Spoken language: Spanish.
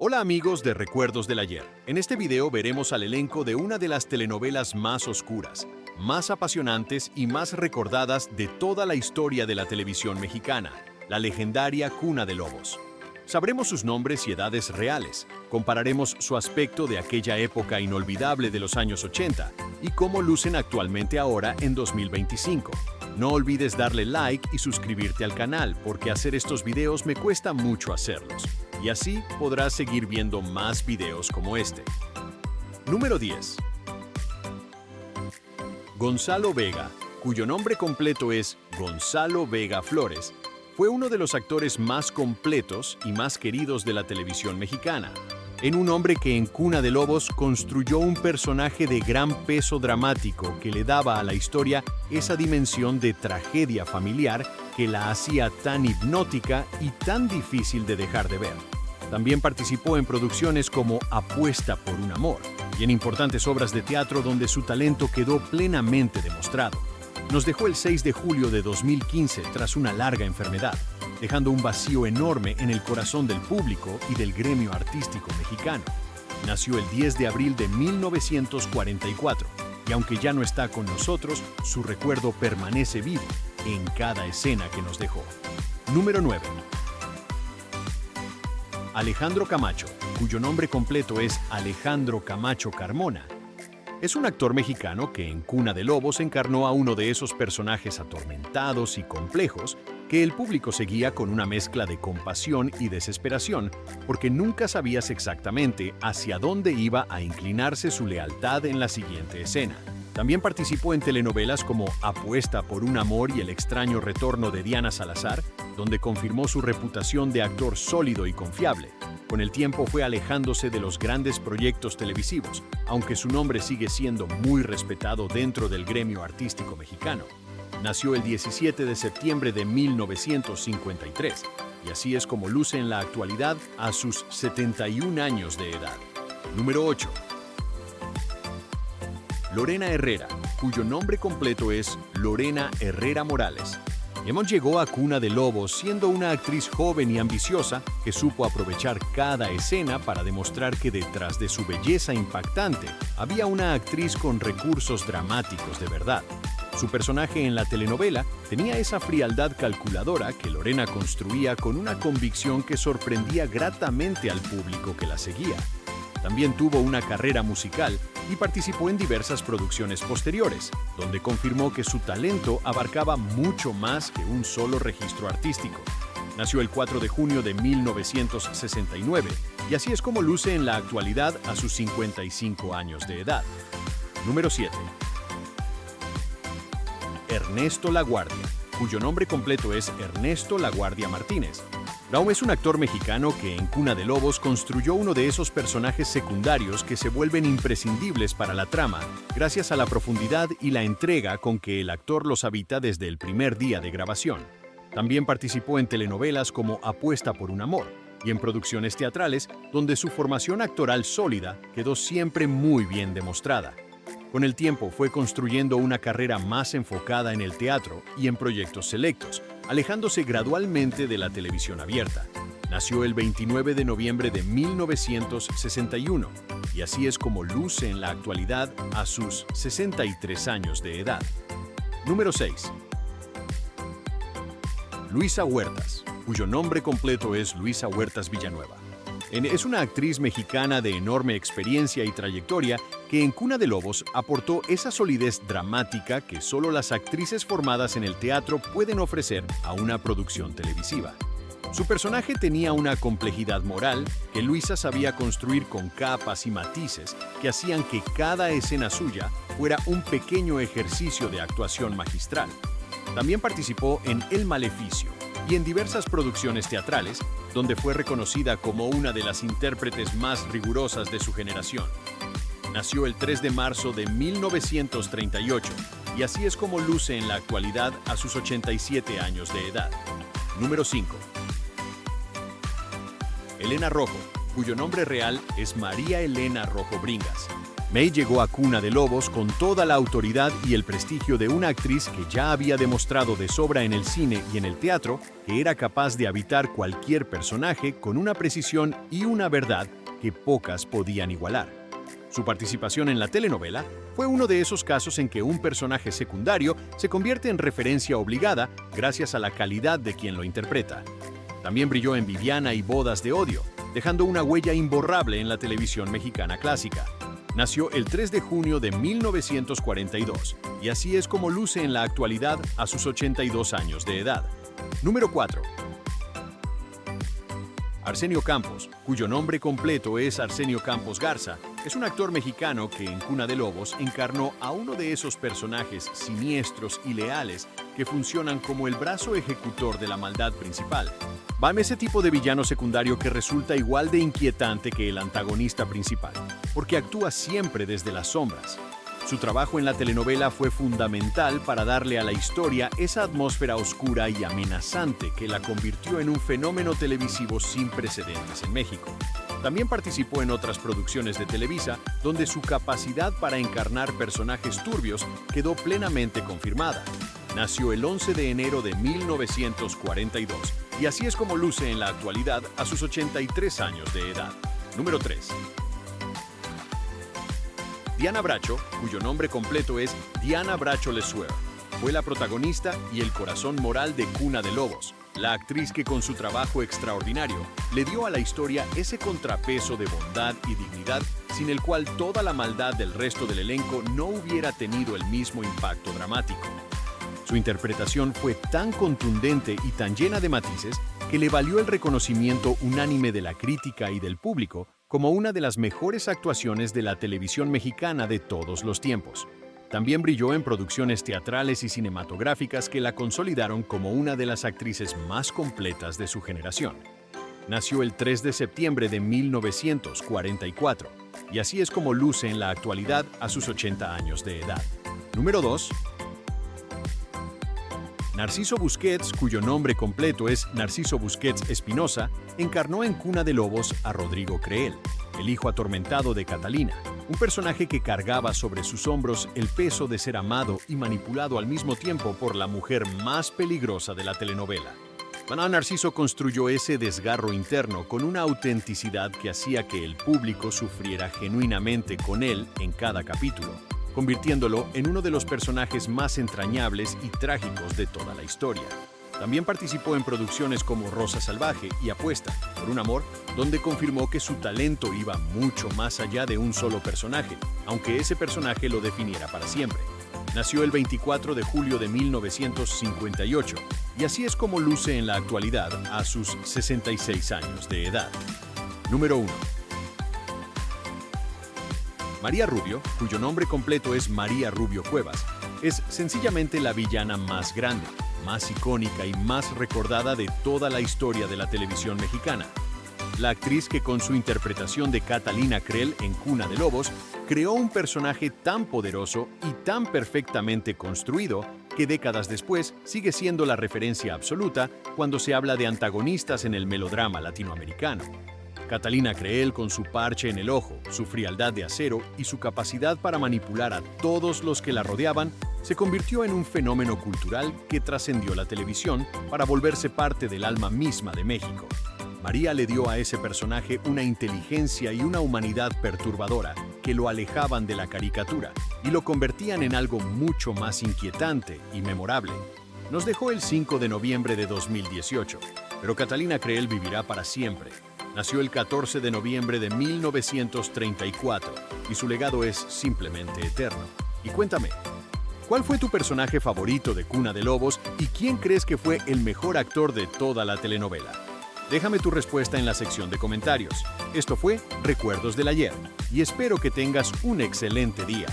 Hola amigos de Recuerdos del Ayer. En este video veremos al elenco de una de las telenovelas más oscuras, más apasionantes y más recordadas de toda la historia de la televisión mexicana, la legendaria Cuna de Lobos. Sabremos sus nombres y edades reales, compararemos su aspecto de aquella época inolvidable de los años 80 y cómo lucen actualmente ahora en 2025. No olvides darle like y suscribirte al canal porque hacer estos videos me cuesta mucho hacerlos. Y así podrás seguir viendo más videos como este. Número 10. Gonzalo Vega, cuyo nombre completo es Gonzalo Vega Flores, fue uno de los actores más completos y más queridos de la televisión mexicana. En un hombre que en Cuna de Lobos construyó un personaje de gran peso dramático que le daba a la historia esa dimensión de tragedia familiar que la hacía tan hipnótica y tan difícil de dejar de ver. También participó en producciones como Apuesta por un amor y en importantes obras de teatro donde su talento quedó plenamente demostrado. Nos dejó el 6 de julio de 2015 tras una larga enfermedad, dejando un vacío enorme en el corazón del público y del gremio artístico mexicano. Nació el 10 de abril de 1944 y aunque ya no está con nosotros, su recuerdo permanece vivo en cada escena que nos dejó. Número 9. Alejandro Camacho, cuyo nombre completo es Alejandro Camacho Carmona. Es un actor mexicano que en Cuna de Lobos encarnó a uno de esos personajes atormentados y complejos que el público seguía con una mezcla de compasión y desesperación, porque nunca sabías exactamente hacia dónde iba a inclinarse su lealtad en la siguiente escena. También participó en telenovelas como Apuesta por un amor y El extraño retorno de Diana Salazar, donde confirmó su reputación de actor sólido y confiable. Con el tiempo fue alejándose de los grandes proyectos televisivos, aunque su nombre sigue siendo muy respetado dentro del gremio artístico mexicano. Nació el 17 de septiembre de 1953, y así es como luce en la actualidad a sus 71 años de edad. Número 8. Lorena Herrera, cuyo nombre completo es Lorena Herrera Morales. Emon llegó a Cuna de Lobos siendo una actriz joven y ambiciosa que supo aprovechar cada escena para demostrar que detrás de su belleza impactante había una actriz con recursos dramáticos de verdad. Su personaje en la telenovela tenía esa frialdad calculadora que Lorena construía con una convicción que sorprendía gratamente al público que la seguía. También tuvo una carrera musical y participó en diversas producciones posteriores, donde confirmó que su talento abarcaba mucho más que un solo registro artístico. Nació el 4 de junio de 1969 y así es como luce en la actualidad a sus 55 años de edad. Número 7. Ernesto Laguardia, cuyo nombre completo es Ernesto Laguardia Martínez. Raúl es un actor mexicano que en Cuna de Lobos construyó uno de esos personajes secundarios que se vuelven imprescindibles para la trama, gracias a la profundidad y la entrega con que el actor los habita desde el primer día de grabación. También participó en telenovelas como Apuesta por un amor y en producciones teatrales donde su formación actoral sólida quedó siempre muy bien demostrada. Con el tiempo fue construyendo una carrera más enfocada en el teatro y en proyectos selectos, alejándose gradualmente de la televisión abierta. Nació el 29 de noviembre de 1961 y así es como luce en la actualidad a sus 63 años de edad. Número 6. Luisa Huertas, cuyo nombre completo es Luisa Huertas Villanueva. Es una actriz mexicana de enorme experiencia y trayectoria que en Cuna de Lobos aportó esa solidez dramática que solo las actrices formadas en el teatro pueden ofrecer a una producción televisiva. Su personaje tenía una complejidad moral que Luisa sabía construir con capas y matices que hacían que cada escena suya fuera un pequeño ejercicio de actuación magistral. También participó en El Maleficio y en diversas producciones teatrales, donde fue reconocida como una de las intérpretes más rigurosas de su generación. Nació el 3 de marzo de 1938 y así es como luce en la actualidad a sus 87 años de edad. Número 5. Elena Rojo, cuyo nombre real es María Elena Rojo Bringas. May llegó a Cuna de Lobos con toda la autoridad y el prestigio de una actriz que ya había demostrado de sobra en el cine y en el teatro que era capaz de habitar cualquier personaje con una precisión y una verdad que pocas podían igualar. Su participación en la telenovela fue uno de esos casos en que un personaje secundario se convierte en referencia obligada gracias a la calidad de quien lo interpreta. También brilló en Viviana y Bodas de Odio, dejando una huella imborrable en la televisión mexicana clásica. Nació el 3 de junio de 1942 y así es como luce en la actualidad a sus 82 años de edad. Número 4. Arsenio Campos, cuyo nombre completo es Arsenio Campos Garza, es un actor mexicano que en Cuna de Lobos encarnó a uno de esos personajes siniestros y leales que funcionan como el brazo ejecutor de la maldad principal. Ese tipo de villano secundario que resulta igual de inquietante que el antagonista principal, porque actúa siempre desde las sombras. Su trabajo en la telenovela fue fundamental para darle a la historia esa atmósfera oscura y amenazante que la convirtió en un fenómeno televisivo sin precedentes en México. También participó en otras producciones de Televisa, donde su capacidad para encarnar personajes turbios quedó plenamente confirmada. Nació el 11 de enero de 1942 y así es como luce en la actualidad a sus 83 años de edad. Número 3. Diana Bracho, cuyo nombre completo es Diana Bracho Lesueur, fue la protagonista y el corazón moral de Cuna de Lobos, la actriz que con su trabajo extraordinario le dio a la historia ese contrapeso de bondad y dignidad sin el cual toda la maldad del resto del elenco no hubiera tenido el mismo impacto dramático. Su interpretación fue tan contundente y tan llena de matices que le valió el reconocimiento unánime de la crítica y del público como una de las mejores actuaciones de la televisión mexicana de todos los tiempos. También brilló en producciones teatrales y cinematográficas que la consolidaron como una de las actrices más completas de su generación. Nació el 3 de septiembre de 1944 y así es como luce en la actualidad a sus 80 años de edad. Número 2. Narciso Busquets, cuyo nombre completo es Narciso Busquets Espinosa, encarnó en Cuna de Lobos a Rodrigo Creel, el hijo atormentado de Catalina, un personaje que cargaba sobre sus hombros el peso de ser amado y manipulado al mismo tiempo por la mujer más peligrosa de la telenovela. Narciso construyó ese desgarro interno con una autenticidad que hacía que el público sufriera genuinamente con él en cada capítulo, convirtiéndolo en uno de los personajes más entrañables y trágicos de toda la historia. También participó en producciones como Rosa Salvaje y Apuesta por un amor, donde confirmó que su talento iba mucho más allá de un solo personaje, aunque ese personaje lo definiera para siempre. Nació el 24 de julio de 1958 y así es como luce en la actualidad a sus 66 años de edad. Número 1. María Rubio, cuyo nombre completo es María Rubio Cuevas, es sencillamente la villana más grande, más icónica y más recordada de toda la historia de la televisión mexicana. La actriz que con su interpretación de Catalina Creel en Cuna de Lobos creó un personaje tan poderoso y tan perfectamente construido que décadas después sigue siendo la referencia absoluta cuando se habla de antagonistas en el melodrama latinoamericano. Catalina Creel, con su parche en el ojo, su frialdad de acero y su capacidad para manipular a todos los que la rodeaban, se convirtió en un fenómeno cultural que trascendió la televisión para volverse parte del alma misma de México. María le dio a ese personaje una inteligencia y una humanidad perturbadora que lo alejaban de la caricatura y lo convertían en algo mucho más inquietante y memorable. Nos dejó el 5 de noviembre de 2018, pero Catalina Creel vivirá para siempre. Nació el 14 de noviembre de 1934 y su legado es simplemente eterno. Y cuéntame, ¿cuál fue tu personaje favorito de Cuna de Lobos y quién crees que fue el mejor actor de toda la telenovela? Déjame tu respuesta en la sección de comentarios. Esto fue Recuerdos del Ayer y espero que tengas un excelente día.